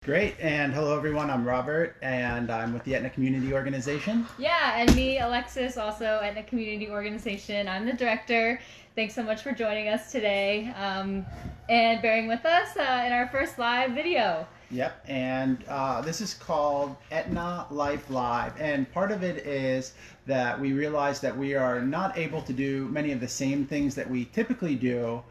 Great, and hello everyone, I'm Robert, and I'm with the Etna Community Organization. Yeah, and me, Alexis, also at the community organization. I'm the director. Thanks so much for joining us today and bearing with us in our first live video. Yep, and this is called Etna Life Live, and part of it is that we realize that we are not able to do many of the same things that we typically do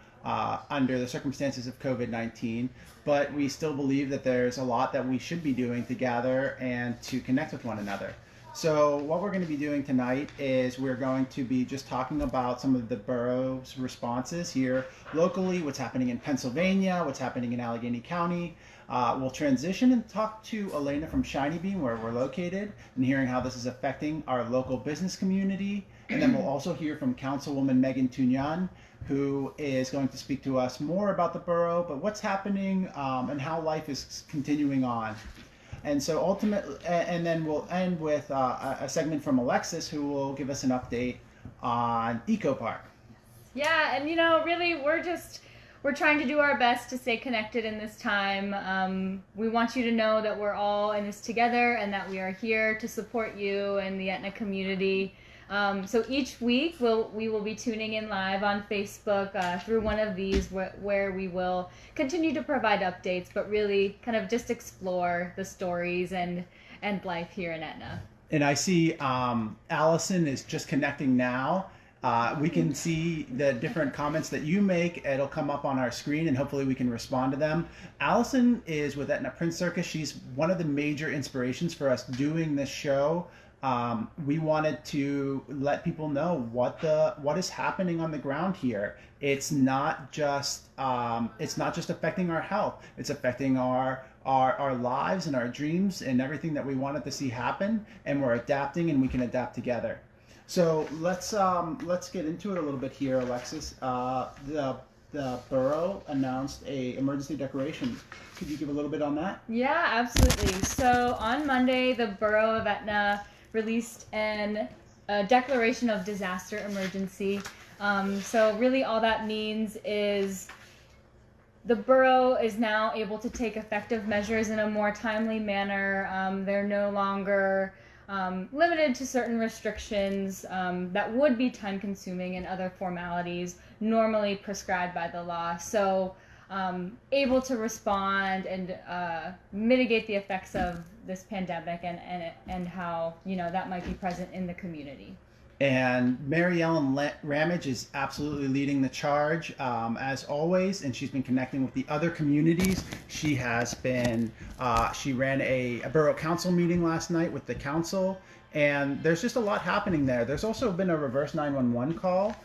under the circumstances of COVID-19, but we still believe that there's a lot that we should be doing to gather and to connect with one another. So what we're going to be doing tonight is we're going to be just talking about some of the borough's responses here locally, what's happening in Pennsylvania, what's happening in Allegheny County. We'll transition and talk to Alaina from Shiny Beam, where we're located, and hearing how this is affecting our local business community. And then we'll also hear from Councilwoman Megan Tunon, who is going to speak to us more about the borough, but what's happening and how life is continuing on. And so ultimately, and then we'll end with a segment from Alexis, who will give us an update on EcoPark. Yeah, and really, we're trying to do our best to stay connected in this time. We want you to know that we're all in this together and that we are here to support you and the Etna community. So each week we will be tuning in live on Facebook through one of these where we will continue to provide updates, but really kind of just explore the stories and life here in Etna. And I see Allison is just connecting now. We can see the different comments that you make. It'll come up on our screen and hopefully we can respond to them. Allison is with Etna Print Circus. She's one of the major inspirations for us doing this show. We wanted to let people know what is happening on the ground here. It's not just affecting our health. It's affecting our lives and our dreams and everything that we wanted to see happen. And we're adapting, and we can adapt together. So let's get into it a little bit here, Alexis. The borough announced a emergency declaration. Could you give a little bit on that? Yeah, absolutely. So on Monday, the borough of Etna released a declaration of disaster emergency. So really all that means is the borough is now able to take effective measures in a more timely manner. They're no longer limited to certain restrictions that would be time consuming and other formalities normally prescribed by the law. So able to respond and mitigate the effects of this pandemic and how that might be present in the community. And Mary Ellen Ramage is absolutely leading the charge as always, and she's been connecting with the other communities. She has been she ran a borough council meeting last night with the council, and there's just a lot happening there. There's also been a reverse 911 call.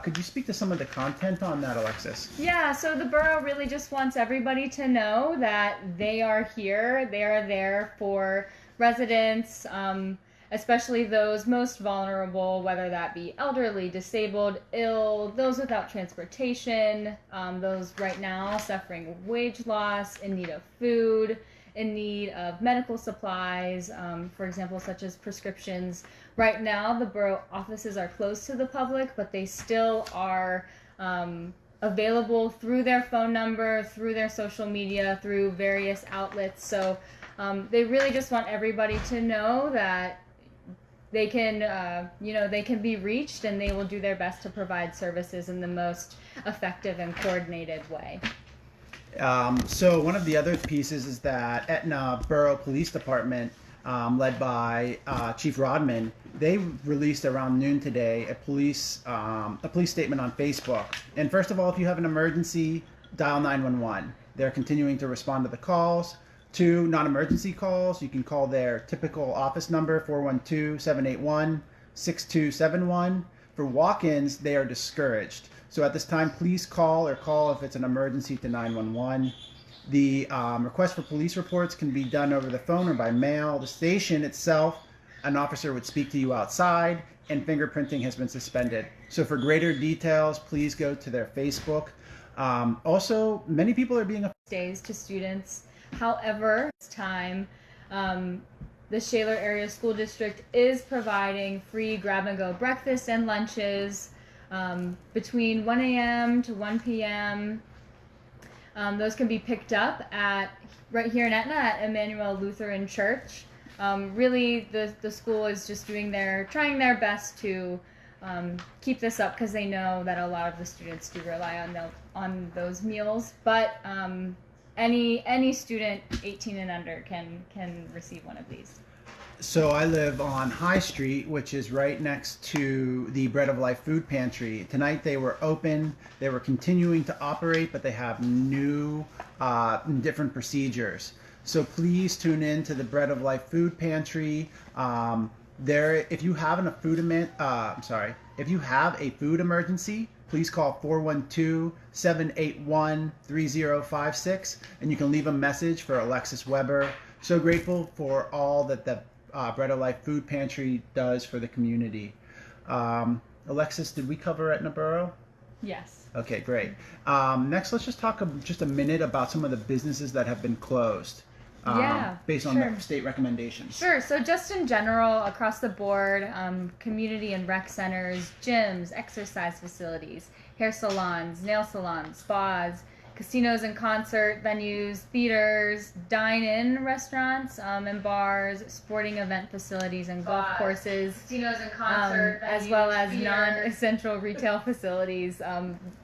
Could you speak to some of the content on that, Alexis? Yeah, so the borough really just wants everybody to know that they are here. They are there for residents, especially those most vulnerable, whether that be elderly, disabled, ill, those without transportation, those right now suffering wage loss, in need of food, in need of medical supplies, for example, such as prescriptions. Right now, the borough offices are closed to the public, but they still are available through their phone number, through their social media, through various outlets. So they really just want everybody to know that they can, they can be reached, and they will do their best to provide services in the most effective and coordinated way. So one of the other pieces is that Etna Borough Police Department, led by Chief Rodman, they released around noon today a police statement on Facebook. And first of all, if you have an emergency, dial 911. They're continuing to respond to the calls. 2 non-emergency calls, you can call their typical office number, 412-781-6271. For walk-ins, they are discouraged. So at this time, please call if it's an emergency to 911. The request for police reports can be done over the phone or by mail. The station itself, an officer would speak to you outside, and fingerprinting has been suspended. So for greater details, please go to their Facebook. Also, many people are being days to students. However, this time, the Shaler Area School District is providing free grab-and-go breakfast and lunches between 1 a.m. to 1 p.m. Those can be picked up at right here in Etna at Emmanuel Lutheran Church. Really, the school is just trying their best to keep this up because they know that a lot of the students do rely on those meals. But any student 18 and under can receive one of these. So I live on High Street, which is right next to the Bread of Life food pantry. Tonight they were open. They were continuing to operate, but they have new, different procedures. So please tune in to the Bread of Life food pantry. If you have if you have a food emergency, please call 412-781-3056, and you can leave a message for Alexis Weber. So grateful for all that the Bread of Life food pantry does for the community. Alexis, did we cover Etna Borough? Yes. Okay, great. Next, let's just talk just a minute about some of the businesses that have been closed. Based on the state recommendations. Sure. So just in general, across the board, community and rec centers, gyms, exercise facilities, hair salons, nail salons, spas, casinos and concert venues, theaters, dine-in restaurants and bars, sporting event facilities and golf courses, casinos and concert venues, as well as theaters, non-essential retail facilities,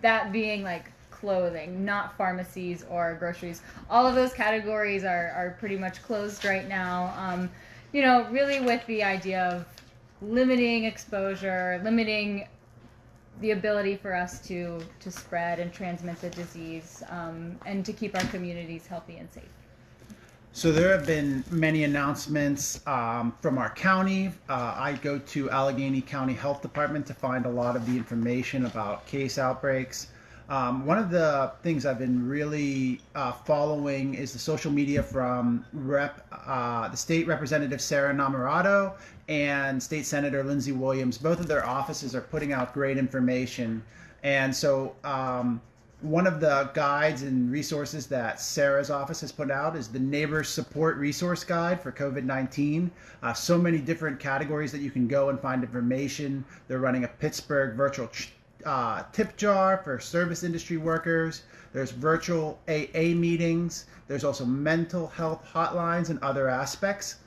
that being like clothing, not pharmacies or groceries. All of those categories are pretty much closed right now. Really with the idea of limiting exposure, limiting the ability for us to spread and transmit the disease, and to keep our communities healthy and safe. So there have been many announcements from our county. I go to Allegheny County Health Department to find a lot of the information about case outbreaks. One of the things I've been really following is the social media from the state representative Sarah Namarato and State Senator Lindsey Williams. Both of their offices are putting out great information. And so one of the guides and resources that Sarah's office has put out is the Neighbor Support Resource Guide for COVID-19. So many different categories that you can go and find information. They're running a Pittsburgh virtual tip jar for service industry workers. There's virtual AA meetings. There's also mental health hotlines and other aspects.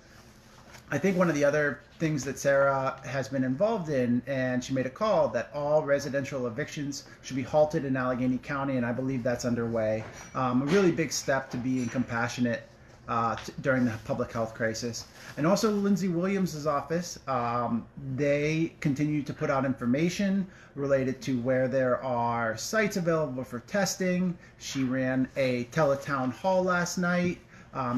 I think one of the other things that Sarah has been involved in, and she made a call that all residential evictions should be halted in Allegheny County, and I believe that's underway. A really big step to being compassionate during the public health crisis. And also Lindsey Williams' office, they continue to put out information related to where there are sites available for testing. She ran a teletown hall last night.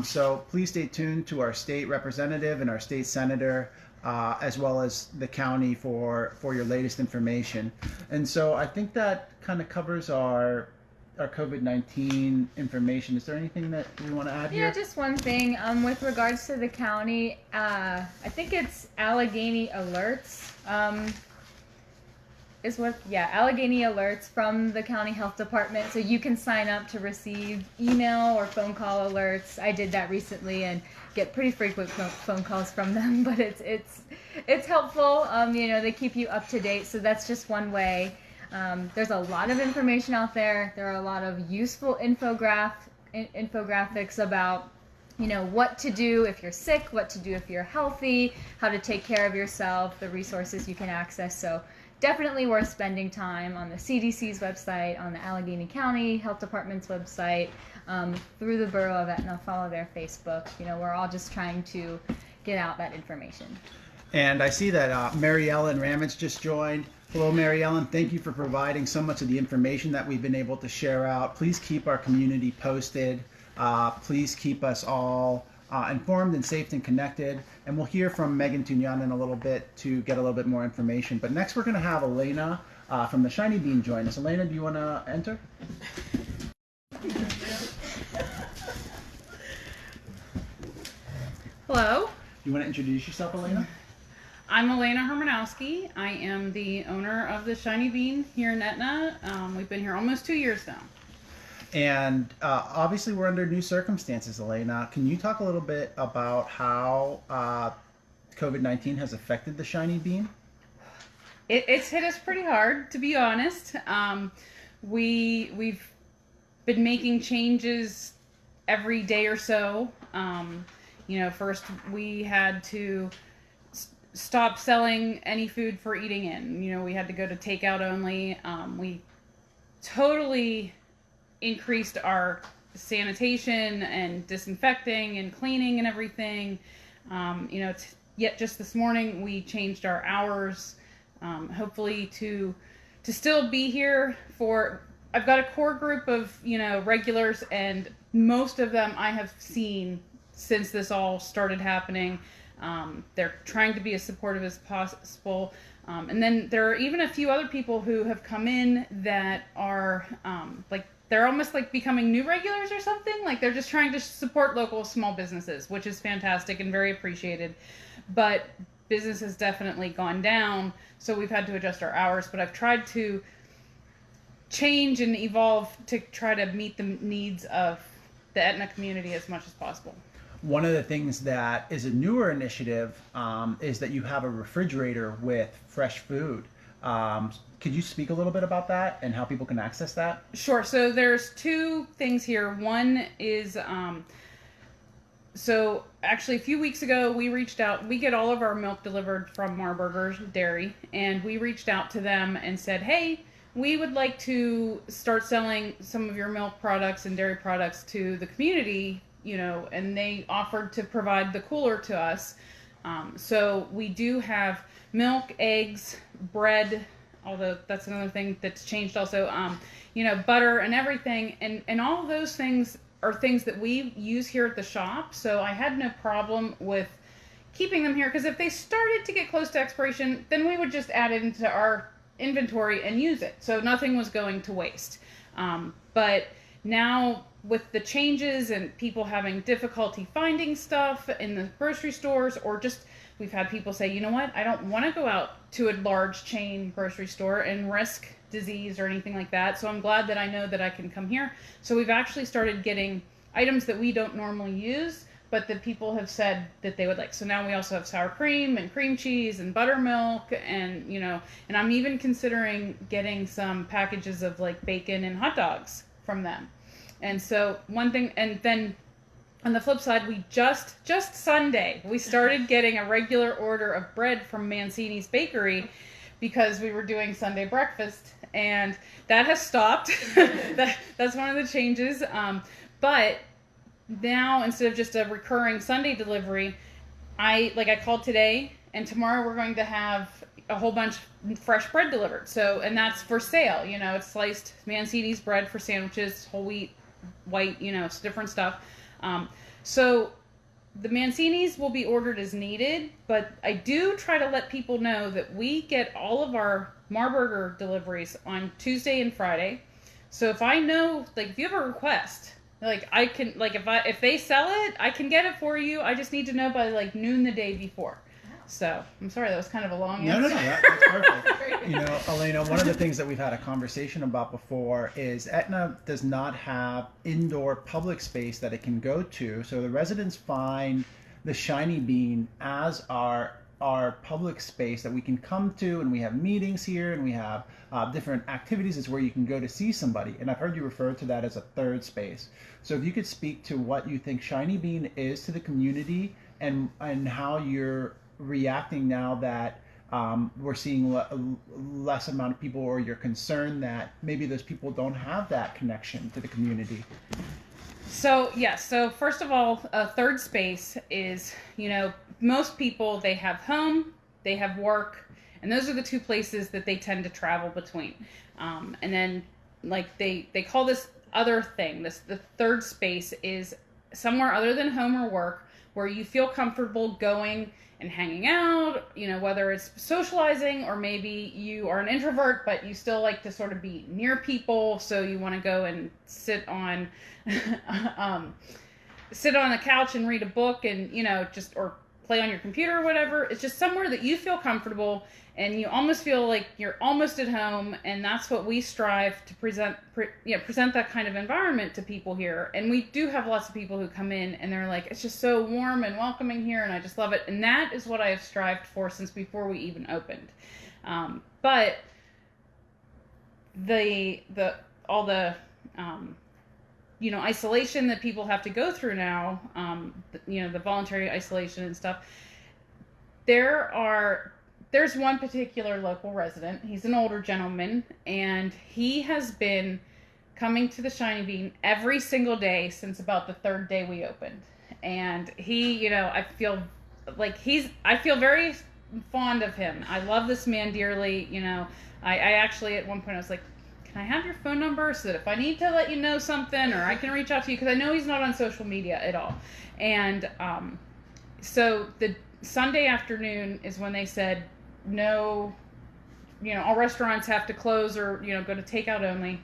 So please stay tuned to our state representative and our state senator, as well as the county for your latest information. And so I think that kind of covers our COVID-19 information. Is there anything that we want to add here? Yeah, just one thing. With regards to the county, I think it's Allegheny Alerts. Allegheny Alerts from the county health department. So you can sign up to receive email or phone call alerts. I did that recently and get pretty frequent phone calls from them, but it's helpful. They keep you up to date. So that's just one way. There's a lot of information out there. There are a lot of useful infographics about, what to do if you're sick, what to do if you're healthy, how to take care of yourself, the resources you can access. So definitely worth spending time on the CDC's website, on the Allegheny County Health Department's website, through the Borough of Etna. Follow their Facebook. We're all just trying to get out that information. And I see that Mary Ellen Ramage just joined. Hello, Mary Ellen. Thank you for providing so much of the information that we've been able to share out. Please keep our community posted. Please keep us all informed and safe and connected. And we'll hear from Megan Tunon in a little bit to get a little bit more information. But next we're going to have Alaina from the Shiny Bean join us. Alaina, do you want to enter? Hello. You want to introduce yourself, Alaina? I'm Alaina Hermanowski. I am the owner of the Shiny Bean here in Etna. We've been here almost 2 years now. And obviously we're under new circumstances, Alaina. Can you talk a little bit about how COVID-19 has affected the Shiny Bean? It's hit us pretty hard, to be honest. We've been making changes every day or so. First we had to stop selling any food for eating in. We had to go to takeout only. We totally increased our sanitation and disinfecting and cleaning and everything. Yet just this morning we changed our hours, hopefully to still be here for. I've got a core group of regulars, and most of them I have seen since this all started happening. They're trying to be as supportive as possible. And then there are even a few other people who have come in that are they're almost like becoming new regulars or something. Like they're just trying to support local small businesses, which is fantastic and very appreciated. But business has definitely gone down, so we've had to adjust our hours. But I've tried to change and evolve to try to meet the needs of the Etna community as much as possible. One of the things that is a newer initiative is that you have a refrigerator with fresh food. Could you speak a little bit about that and how people can access that? Sure. So there's two things here. One is, so actually a few weeks ago we reached out. We get all of our milk delivered from Marburger's Dairy, and we reached out to them and said, hey, we would like to start selling some of your milk products and dairy products to the community, and they offered to provide the cooler to us. So we do have milk, eggs, bread, although that's another thing that's changed also, butter and everything. And all of those things are things that we use here at the shop. So I had no problem with keeping them here, because if they started to get close to expiration, then we would just add it into our inventory and use it. So nothing was going to waste. But now with the changes and people having difficulty finding stuff in the grocery stores, or just we've had people say, you know what, I don't want to go out to a large chain grocery store and risk disease or anything like that. So I'm glad that I know that I can come here. So we've actually started getting items that we don't normally use, but that people have said that they would like. So now we also have sour cream and cream cheese and buttermilk, and and I'm even considering getting some packages of like bacon and hot dogs from them. And so one thing, and then on the flip side, we just Sunday, we started getting a regular order of bread from Mancini's Bakery, because we were doing Sunday breakfast, and that has stopped. That's one of the changes. But now, instead of just a recurring Sunday delivery, I called today, and tomorrow we're going to have a whole bunch of fresh bread delivered. So, and that's for sale. It's sliced Mancini's bread for sandwiches, whole wheat, white, it's different stuff. So the Mancini's will be ordered as needed, but I do try to let people know that we get all of our Marburger deliveries on Tuesday and Friday. So if I know, if you have a request, I can, if they sell it, I can get it for you. I just need to know by noon the day before. So I'm sorry, that was kind of a long answer. No, that's perfect. Alaina, one of the things that we've had a conversation about before is Etna does not have indoor public space that it can go to. So the residents find the Shiny Bean as our public space that we can come to, and we have meetings here, and we have different activities. It's where you can go to see somebody. And I've heard you refer to that as a third space. So if you could speak to what you think Shiny Bean is to the community, and how you're reacting now that we're seeing less amount of people, or you're concerned that maybe those people don't have that connection to the community. So yes, so first of all, a third space is, most people, they have home, they have work, and those are the two places that they tend to travel between. And then they call this other thing, the third space is somewhere other than home or work, where you feel comfortable going and hanging out, whether it's socializing, or maybe you are an introvert, but you still like to sort of be near people. So you want to go and sit on the couch and read a book, and, or play on your computer or whatever. It's just somewhere that you feel comfortable, and you almost feel like you're almost at home. And that's what we strive to present that kind of environment to people here. And we do have lots of people who come in and they're like, it's just so warm and welcoming here, and I just love it. And that is what I have strived for since before we even opened. But all the isolation that people have to go through now, the voluntary isolation and stuff. There's one particular local resident. He's an older gentleman, and he has been coming to the Shiny Bean every single day since about the third day we opened. And he, I feel very fond of him. I love this man dearly. I actually, at one point, I was like, can I have your phone number so that if I need to let you know something, or I can reach out to you, because I know he's not on social media at all. And so the Sunday afternoon is when they said, no, all restaurants have to close or, go to takeout only.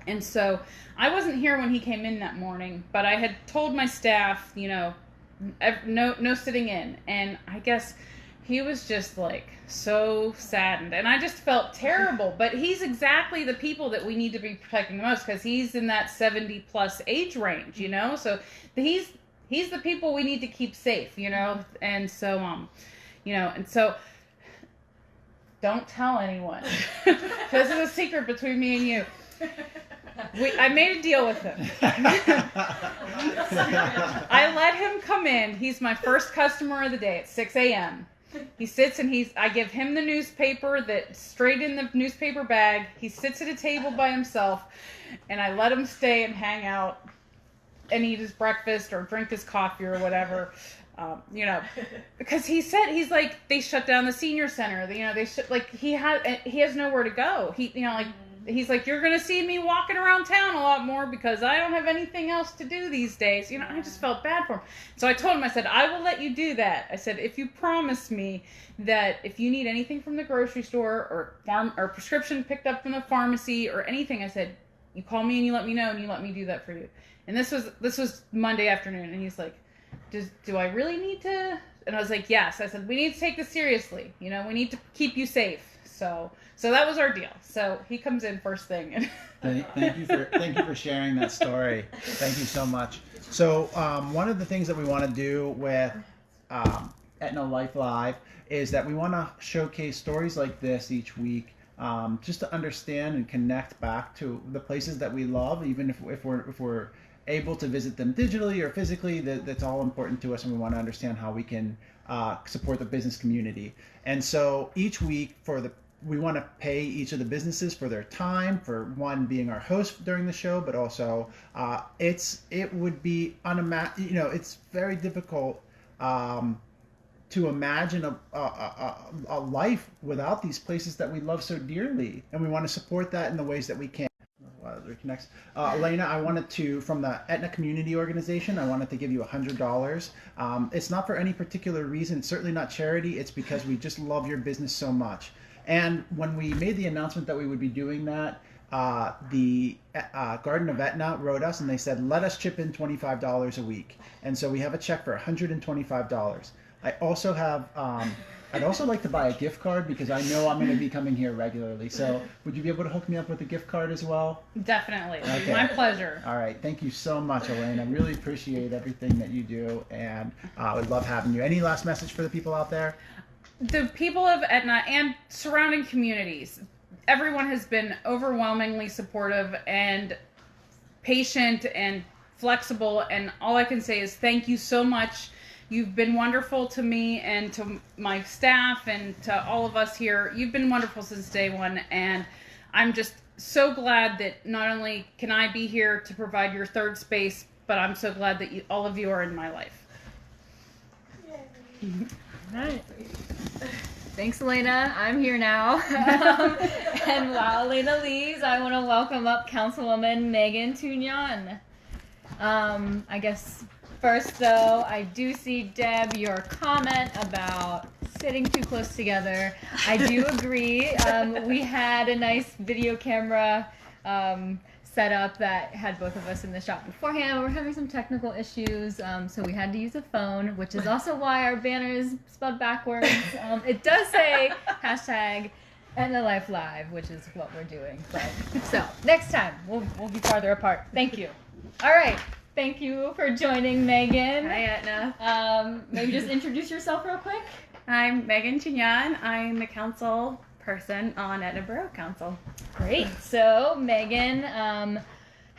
And so I wasn't here when he came in that morning, but I had told my staff, no sitting in. And I guess he was just like so saddened, and I just felt terrible. But he's exactly the people that we need to be protecting the most, because he's in that 70 plus age range, so he's the people we need to keep safe, and so don't tell anyone. This is a secret between me and you. I made a deal with him. I let him come in. He's my first customer of the day at 6 a.m. He sits and I give him the newspaper that's straight in the newspaper bag. He sits at a table by himself, and I let him stay and hang out and eat his breakfast or drink his coffee or whatever. Because he's like, they shut down the senior center. He has nowhere to go. He's like, you're going to see me walking around town a lot more because I don't have anything else to do these days. I just felt bad for him. So I told him, I said, I will let you do that. I said, if you promise me that if you need anything from the grocery store or prescription picked up from the pharmacy or anything, I said, you call me and you let me know and you let me do that for you. And this was Monday afternoon. And he's like, do I really need to? And I was like, yes. I said, we need to take this seriously. We need to keep you safe. So that was our deal. So he comes in first thing. Thank you for sharing that story. Thank you so much. So one of the things that we want to do with Etna Life Live is that we want to showcase stories like this each week, just to understand and connect back to the places that we love, even if we're able to visit them digitally or physically. That's all important to us, and we want to understand how we can support the business community. And so each week we want to pay each of the businesses for their time, for one being our host during the show, but also it would be it's very difficult to imagine a life without these places that we love so dearly, and we want to support that in the ways that we can. Reconnects. Alaina, I wanted to, from the Etna Community Organization, I wanted to give you $100. It's not for any particular reason, certainly not charity. It's because we just love your business so much. And when we made the announcement that we would be doing that, the Garden of Etna wrote us and they said, let us chip in $25 a week. And so we have a check for $125. I also have, I'd also like to buy a gift card because I know I'm going to be coming here regularly. So would you be able to hook me up with a gift card as well? Definitely. Okay. My pleasure. All right. Thank you so much, Alaina. I really appreciate everything that you do, and I would love having you. Any last message for the people out there? The people of Etna and surrounding communities, everyone has been overwhelmingly supportive and patient and flexible, and all I can say is thank you so much. You've been wonderful to me and to my staff and to all of us here. You've been wonderful since day one, and I'm just so glad that not only can I be here to provide your third space, but I'm so glad that all of you are in my life. All right. Thanks, Alaina. I'm here now. And while Alaina leaves, I want to welcome up Councilwoman Megan Tunon. I guess first, though, I do see, Deb, your comment about sitting too close together. I do agree. We had a nice video camera set up that had both of us in the shop beforehand. We're having some technical issues, so we had to use a phone, which is also why our banner is spelled backwards. It does say hashtag Etna Life Live, which is what we're doing. But so next time we'll be farther apart. Thank you. All right. Thank you for joining, Megan. Hi, Etna. Maybe just introduce yourself real quick. I'm Megan Tunon. I'm the council person on Etna Borough Council. Great. So, Megan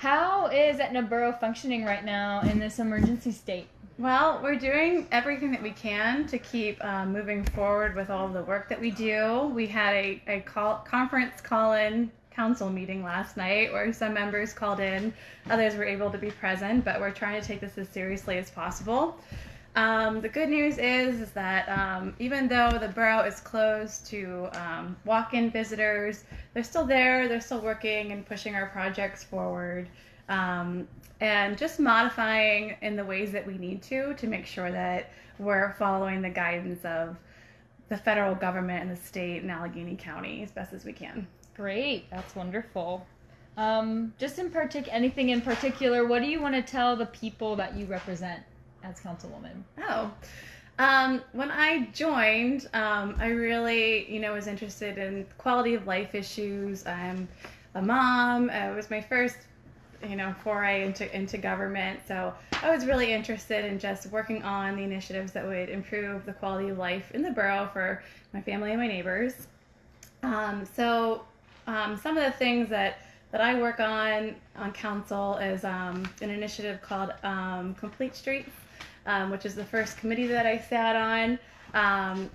How is Etna Borough functioning right now in this emergency state? Well, we're doing everything that we can to keep moving forward with all of the work that we do. We had a conference call-in council meeting last night where some members called in, others were able to be present, but we're trying to take this as seriously as possible. The good news is that even though the borough is closed to walk-in visitors, they're still there, they're still working and pushing our projects forward, and just modifying in the ways that we need to make sure that we're following the guidance of the federal government and the state and Allegheny County as best as we can. Great, that's wonderful. Just anything in particular, what do you want to tell the people that you represent as councilwoman? When I joined, I really, was interested in quality of life issues. I'm a mom. It was my first, foray into government. So I was really interested in just working on the initiatives that would improve the quality of life in the borough for my family and my neighbors. Some of the things that I work on council is an initiative called Complete Streets, which is the first committee that I sat on.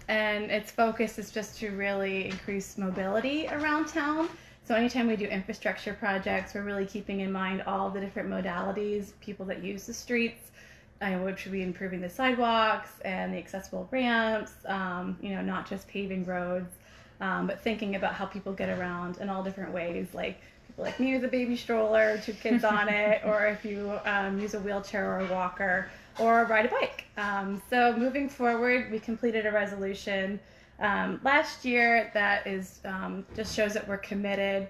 And its focus is just to really increase mobility around town. So anytime we do infrastructure projects, we're really keeping in mind all the different modalities, people that use the streets, which would be improving the sidewalks and the accessible ramps, not just paving roads, but thinking about how people get around in all different ways, like people like me with a baby stroller, 2 kids on it, or if you use a wheelchair or a walker, or ride a bike. So moving forward, we completed a resolution last year that is just shows that we're committed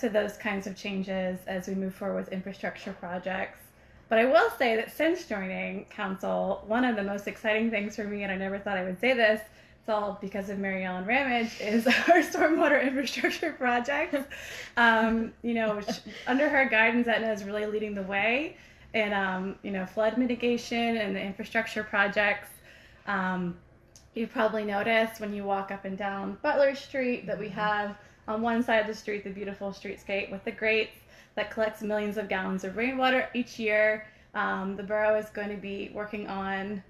to those kinds of changes as we move forward with infrastructure projects. But I will say that since joining council, one of the most exciting things for me, and I never thought I would say this, it's all because of Mary Ellen Ramage, is our stormwater infrastructure project. Which under her guidance, Etna is really leading the way in, flood mitigation and the infrastructure projects. You probably noticed when you walk up and down Butler Street that we have on one side of the street the beautiful streetscape with the grates that collects millions of gallons of rainwater each year. The borough is going to be working on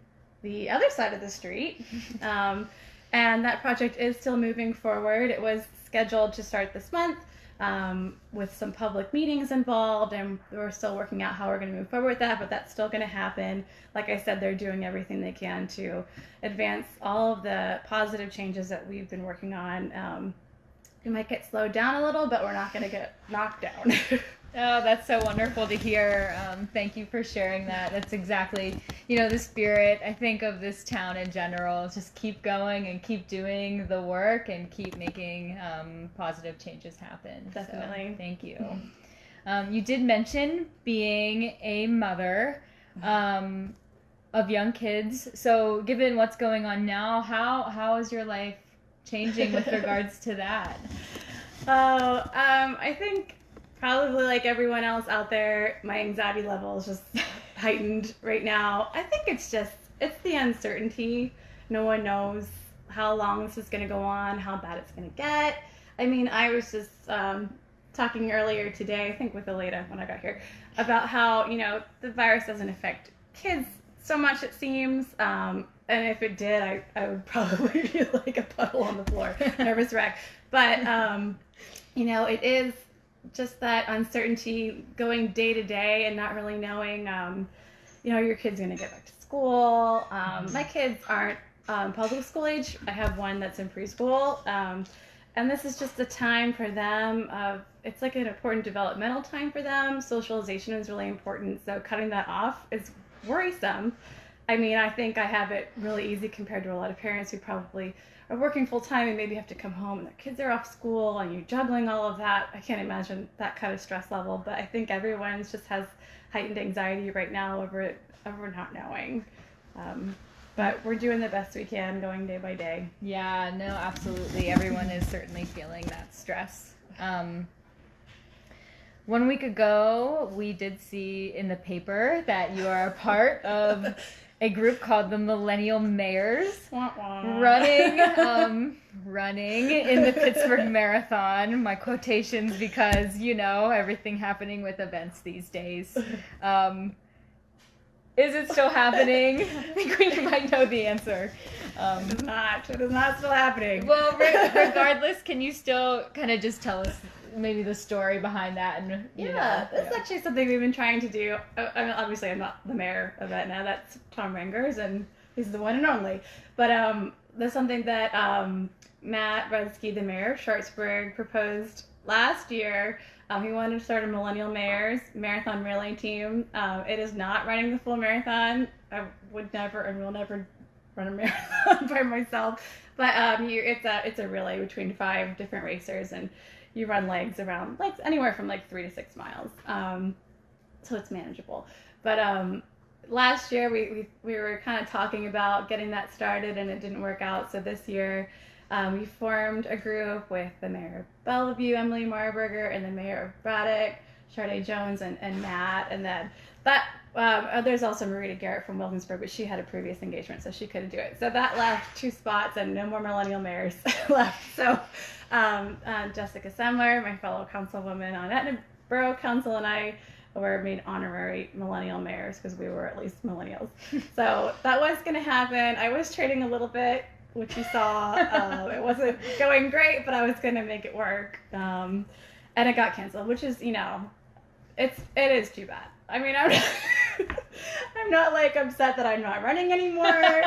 the other side of the street, and that project is still moving forward. It was scheduled to start this month with some public meetings involved, and we're still working out how we're going to move forward with that, but that's still going to happen. Like I said, they're doing everything they can to advance all of the positive changes that we've been working on. We might get slowed down a little, but we're not going to get knocked down. Oh, that's so wonderful to hear. Thank you for sharing that. That's exactly, the spirit, I think, of this town in general. Just keep going and keep doing the work and keep making positive changes happen. Definitely. So, thank you. You did mention being a mother of young kids. So given what's going on now, how is your life changing with regards to that? I think probably like everyone else out there, my anxiety level is just heightened right now. I think it's the uncertainty. No one knows how long this is going to go on, how bad it's going to get. I mean, I was just talking earlier today, I think with Alaina when I got here, about how, the virus doesn't affect kids so much, it seems. And if it did, I would probably be like a puddle on the floor, nervous wreck. But, it is just that uncertainty going day to day and not really knowing, your kid's going to get back to school. My kids aren't public school age. I have one that's in preschool. And this is just a time for them it's like an important developmental time for them. Socialization is really important. So cutting that off is worrisome. I mean, I think I have it really easy compared to a lot of parents who probably are working full time and maybe have to come home and their kids are off school and you're juggling all of that. I can't imagine that kind of stress level, but I think everyone just has heightened anxiety right now over not knowing. But we're doing the best we can going day by day. Yeah, no, absolutely. Everyone is certainly feeling that stress. 1 week ago, we did see in the paper that you are a part of a group called the Millennial Mayors Wah, wah. running in the Pittsburgh Marathon. My quotations because, everything happening with events these days. Is it still happening? I think we might know the answer. It is not. It is not still happening. Well, regardless, can you still kind of just tell us maybe the story behind that? And That's actually something we've been trying to do. I mean, obviously, I'm not the mayor of Etna. That's Tom Rangers, and he's the one and only. But that's something that Matt Rudsky, the mayor of Sharpsburg, proposed last year. He wanted to start a Millennial Mayors Marathon Relay Team. It is not running the full marathon. I would never and will never run a marathon by myself. But it's a relay between 5 different racers, and you run legs around anywhere from 3 to 6 miles. So it's manageable. But last year we were kind of talking about getting that started, and it didn't work out. So this year we formed a group with the mayor of Bellevue, Emily Marburger, and the mayor of Braddock, Sharday Jones, and Matt. And then there's also Marita Garrett from Wilkinsburg, but she had a previous engagement, so she couldn't do it. So that left 2 spots, and no more Millennial Mayors left. So Jessica Semler, my fellow councilwoman on Etna Borough Council, and I were made honorary Millennial Mayors because we were at least millennials. So that was going to happen. I was trading a little bit, which you saw. It wasn't going great, but I was going to make it work. And it got canceled, which is, it is too bad. I mean, I'm not upset that I'm not running anymore,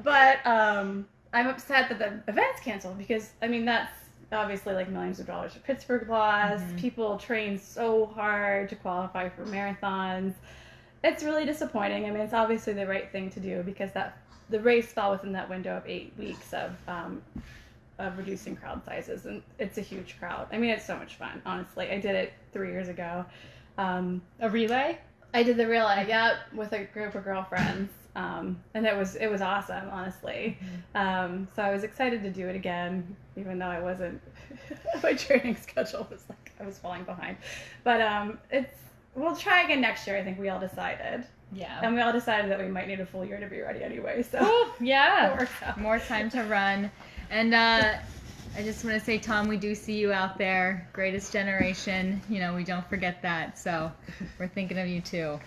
but I'm upset that the event's canceled because, that's obviously millions of dollars of Pittsburgh lost. Mm-hmm. People train so hard to qualify for marathons. It's really disappointing. It's obviously the right thing to do because the race fell within that window of 8 weeks of reducing crowd sizes, and it's a huge crowd. It's so much fun, honestly. I did it 3 years ago. A relay? I did the relay, with a group of girlfriends, and it was awesome, honestly. Mm-hmm. So I was excited to do it again, even though I wasn't. My training schedule was I was falling behind, but we'll try again next year. I think we all decided. Yeah. And we all decided that we might need a full year to be ready anyway. So yeah, it works out. More time to run, and I just want to say, Tom, we do see you out there. Greatest generation. We don't forget that. So we're thinking of you too.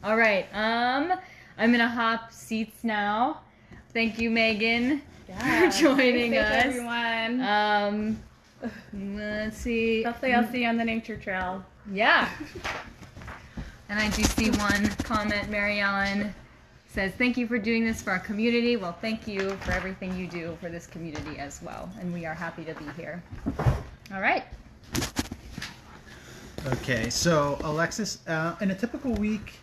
All right. I'm gonna hop seats now. Thank you, Megan, for joining us. Everyone. Let's see. Hopefully, I'll see you on the nature trail. Yeah. And I do see one comment. Mary Ellen says, "Thank you for doing this for our community." Well, thank you for everything you do for this community as well. And we are happy to be here. All right. Okay, so Alexis, in a typical week,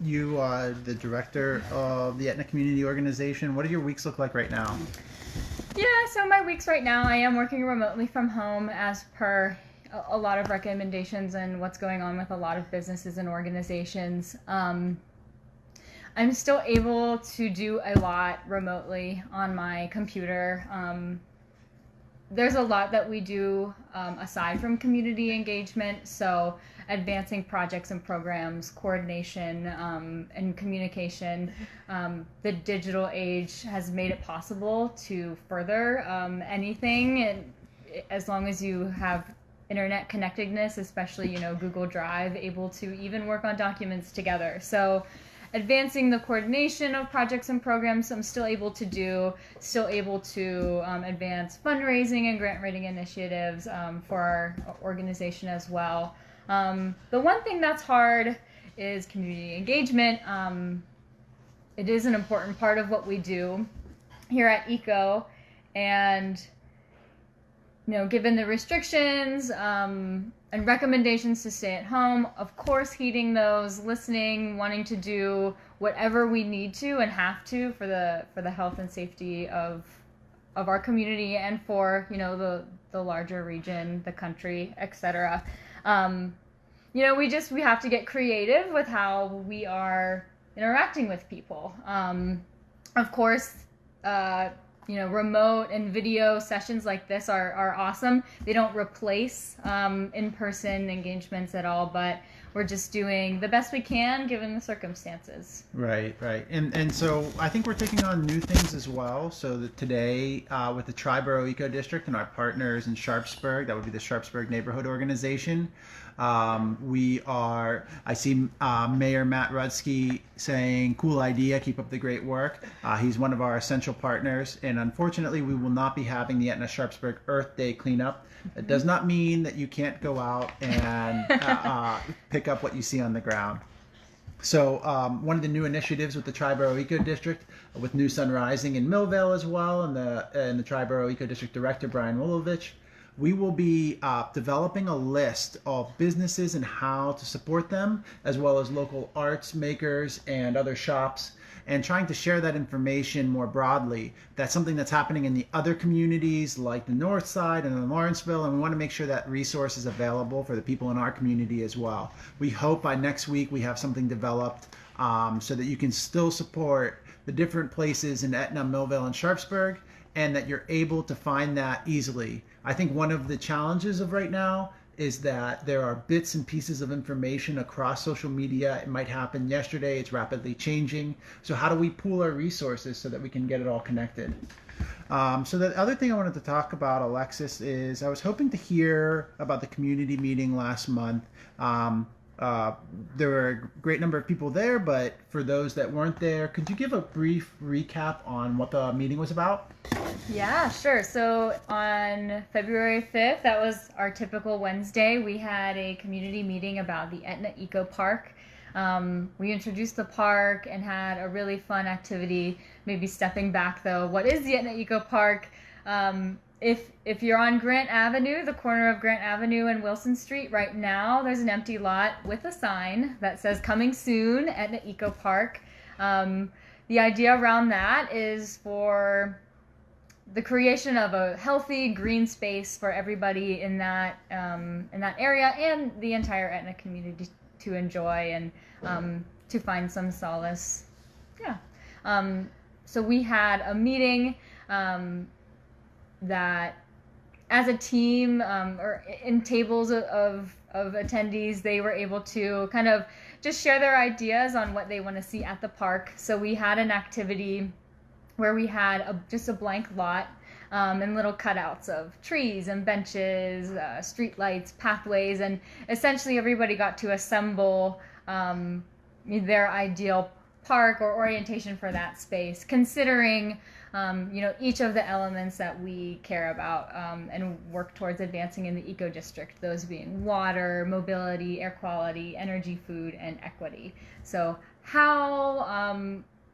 you are the director of the Etna Community Organization. What do your weeks look like right now? Yeah, so my weeks right now, I am working remotely from home as per a lot of recommendations and what's going on with a lot of businesses and organizations. I'm still able to do a lot remotely on my computer. There's a lot that we do aside from community engagement, so advancing projects and programs, coordination, and communication. The digital age has made it possible to further anything, and as long as you have internet connectedness, especially Google Drive, able to even work on documents together. So advancing the coordination of projects and programs, I'm still able to do, advance fundraising and grant writing initiatives for our organization as well. The one thing that's hard is community engagement. It is an important part of what we do here at ECO, and given the restrictions and recommendations to stay at home, of course heeding those, listening, wanting to do whatever we need to and have to for the health and safety of our community and for the larger region, the country, etc. We have to get creative with how we are interacting with people. Of course, remote and video sessions like this are awesome. They don't replace in-person engagements at all, but we're just doing the best we can given the circumstances. Right. And so I think we're taking on new things as well. So that today, with the Triborough Eco District and our partners in Sharpsburg, that would be the Sharpsburg Neighborhood Organization, I see Mayor Matt Rudsky saying, cool idea, keep up the great work. He's one of our essential partners, and unfortunately we will not be having the Etna Sharpsburg Earth Day cleanup. It does not mean that you can't go out and pick up what you see on the ground. So one of the new initiatives with the Triborough Eco District, with New Sun Rising in Millvale as well, and the Triborough Eco District Director Brian Wolovich, we will be developing a list of businesses and how to support them, as well as local arts makers and other shops, and trying to share that information more broadly. That's something that's happening in the other communities like the North Side and in Lawrenceville, and we want to make sure that resource is available for the people in our community as well. We hope by next week we have something developed so that you can still support the different places in Etna, Millvale, and Sharpsburg, and that you're able to find that easily. I think one of the challenges of right now is that there are bits and pieces of information across social media. It might happen yesterday, it's rapidly changing. So how do we pool our resources so that we can get it all connected? So the other thing I wanted to talk about, Alexis, is I was hoping to hear about the community meeting last month. There were a great number of people there, but for those that weren't there, could you give a brief recap on what the meeting was about? Yeah, sure. So on February 5th, that was our typical Wednesday, we had a community meeting about the Etna EcoPark. We introduced the park and had a really fun activity. Maybe stepping back though, what is the Etna EcoPark? If you're on Grant Avenue, the corner of Grant Avenue and Wilson Street right now, there's an empty lot with a sign that says coming soon, Etna EcoPark. The idea around that is for the creation of a healthy green space for everybody in that area and the entire Etna community to enjoy and to find some solace. Yeah. So we had a meeting that as a team or in tables of attendees, they were able to kind of just share their ideas on what they want to see at the park. So we had an activity where we had just a blank lot and little cutouts of trees and benches, street lights, pathways, and essentially everybody got to assemble their ideal park or orientation for that space, considering each of the elements that we care about and work towards advancing in the eco district, those being water, mobility, air quality, energy, food, and equity. So how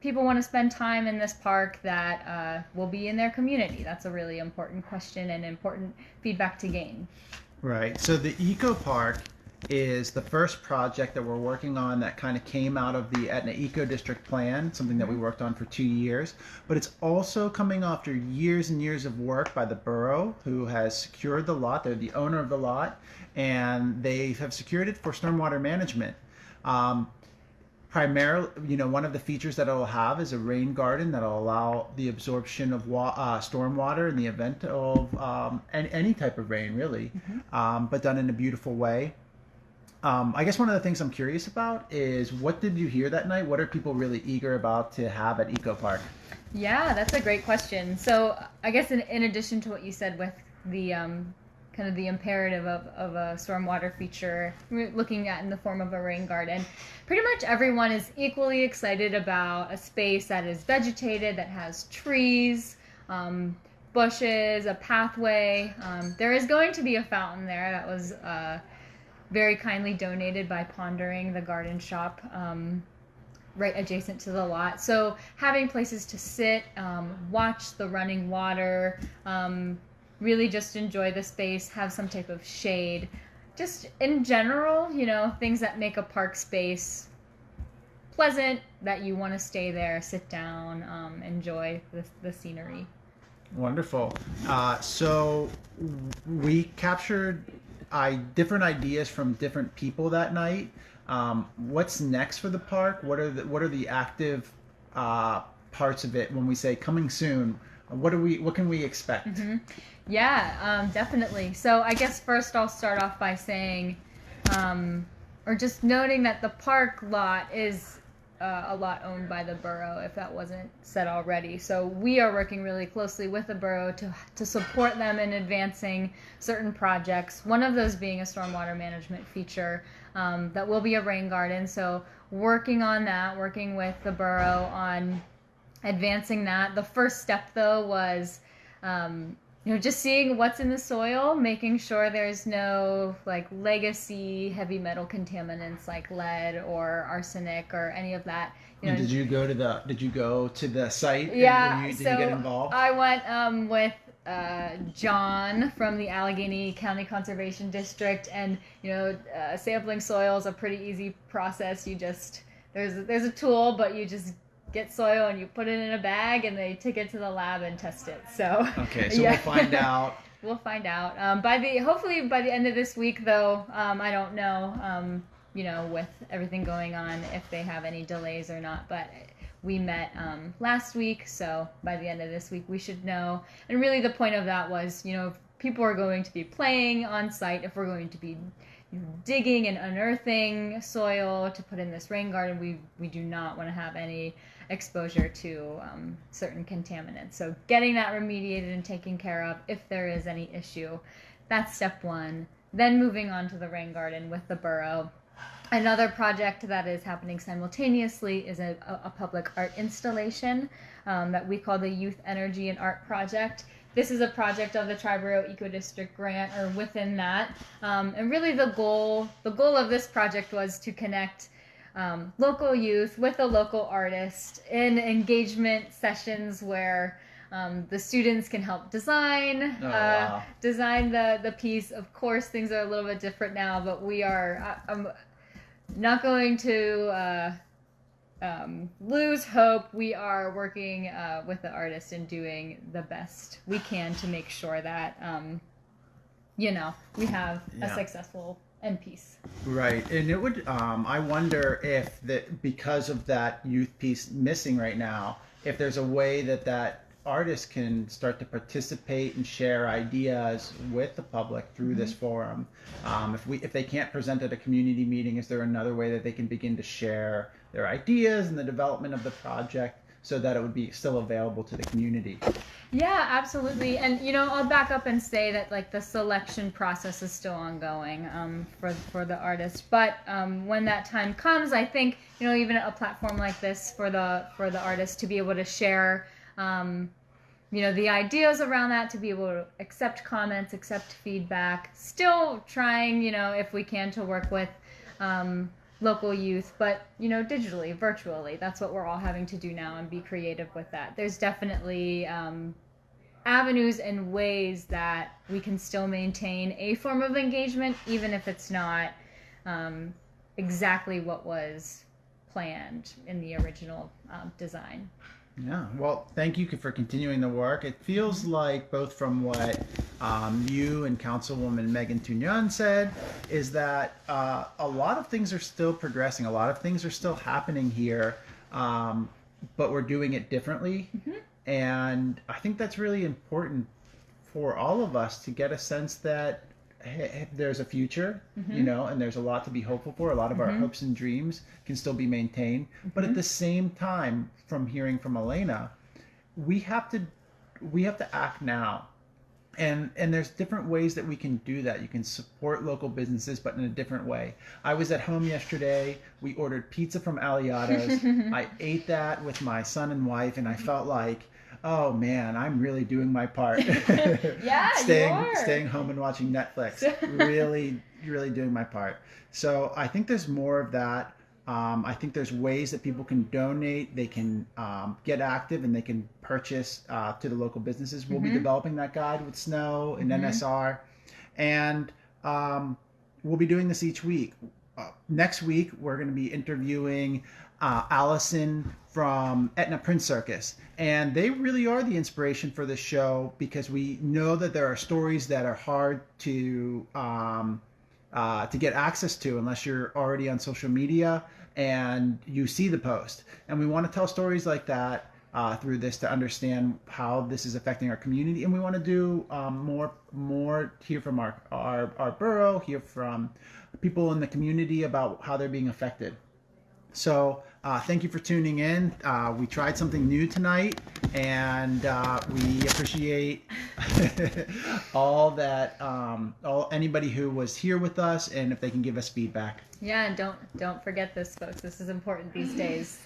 people want to spend time in this park that will be in their community. That's a really important question and important feedback to gain. Right. So the EcoPark is the first project that we're working on that kind of came out of the Etna Eco District Plan, something that we worked on for 2 years. But it's also coming after years and years of work by the borough, who has secured the lot. They're the owner of the lot, and they have secured it for stormwater management. Primarily, one of the features that it'll have is a rain garden that'll allow the absorption of stormwater in the event of any type of rain, really, but done in a beautiful way. I guess one of the things I'm curious about is, what did you hear that night? What are people really eager about to have at EcoPark? Yeah, that's a great question. So I guess in addition to what you said with the kind of the imperative of a stormwater feature, we're looking at in the form of a rain garden, pretty much everyone is equally excited about a space that is vegetated, that has trees, bushes, a pathway. There is going to be a fountain there that was very kindly donated by Pondering, the garden shop, right adjacent to the lot. So having places to sit, watch the running water, really just enjoy the space, have some type of shade. Just in general, things that make a park space pleasant, that you want to stay there, sit down, enjoy the scenery. Wonderful. So we captured different ideas from different people that night. What's next for the park? What are the active parts of it when we say coming soon? What can we expect? Yeah, definitely. So I guess first I'll start off by saying, or just noting that the park lot is a lot owned by the borough, if that wasn't said already. So we are working really closely with the borough to support them in advancing certain projects. One of those being a stormwater management feature that will be a rain garden. So working on that, working with the borough on advancing that. The first step though was just seeing what's in the soil, making sure there's no like legacy heavy metal contaminants like lead or arsenic or any of that. And did you go to the site? Yeah. Did you get involved? I went with John from the Allegheny County Conservation District, and sampling soil is a pretty easy process. You just there's a tool, but you just get soil and you put it in a bag and they take it to the lab and test it. So okay, so yeah. We'll find out. We'll find out. Hopefully by the end of this week though. I don't know, with everything going on, if they have any delays or not, but we met last week, so by the end of this week we should know. And really the point of that was, if people are going to be playing on site, if we're going to be digging and unearthing soil to put in this rain garden, we do not want to have any exposure to certain contaminants. So getting that remediated and taken care of if there is any issue, that's step one. Then moving on to the rain garden with the borough. Another project that is happening simultaneously is a public art installation that we call the Youth Energy and Art Project. This is a project of the Triborough Eco District grant, or within that. And really the goal of this project was to connect local youth with a local artist in engagement sessions where the students can help design the piece. Of course, things are a little bit different now, but we are I'm not going to lose hope. We are working with the artist and doing the best we can to make sure that we have a successful end piece. Right, and it would. I wonder if because of that youth piece missing right now, if there's a way that artists can start to participate and share ideas with the public through this forum. If they can't present at a community meeting, is there another way that they can begin to share their ideas and the development of the project so that it would be still available to the community? Yeah, absolutely. And I'll back up and say that like the selection process is still ongoing for the artist. But when that time comes, I think even a platform like this for the artist to be able to share the ideas around that, to be able to accept comments, accept feedback, still trying if we can to work with local youth, but digitally, virtually. That's what we're all having to do now, and be creative with that. There's definitely avenues and ways that we can still maintain a form of engagement, even if it's not exactly what was planned in the original design. Yeah, well, thank you for continuing the work. It feels like, both from what you and Councilwoman Megan Tunon said, is that a lot of things are still progressing. A lot of things are still happening here, but we're doing it differently. And I think that's really important for all of us to get a sense that there's a future, and there's a lot to be hopeful for. A lot of our hopes and dreams can still be maintained. But at the same time, from hearing from Alaina, we have to act now. And there's different ways that we can do that. You can support local businesses, but in a different way. I was at home yesterday. We ordered pizza from Aliato's. I ate that with my son and wife, and I felt like, oh man, I'm really doing my part. Yeah, staying home and watching Netflix. Really doing my part. So I think there's more of that. I think there's ways that people can donate, they can get active, and they can purchase to the local businesses. We'll be developing that guide with Snow and NSR. And we'll be doing this each week. Next week, we're going to be interviewing Allison from Etna Print Circus. And they really are the inspiration for this show, because we know that there are stories that are hard to get access to unless you're already on social media and you see the post. And we want to tell stories like that through this to understand how this is affecting our community, and we want to do more hear from our borough, hear from people in the community about how they're being affected. So thank you for tuning in. We tried something new tonight, and we appreciate all anybody who was here with us, and if they can give us feedback. Yeah, and don't forget this, folks. This is important these days.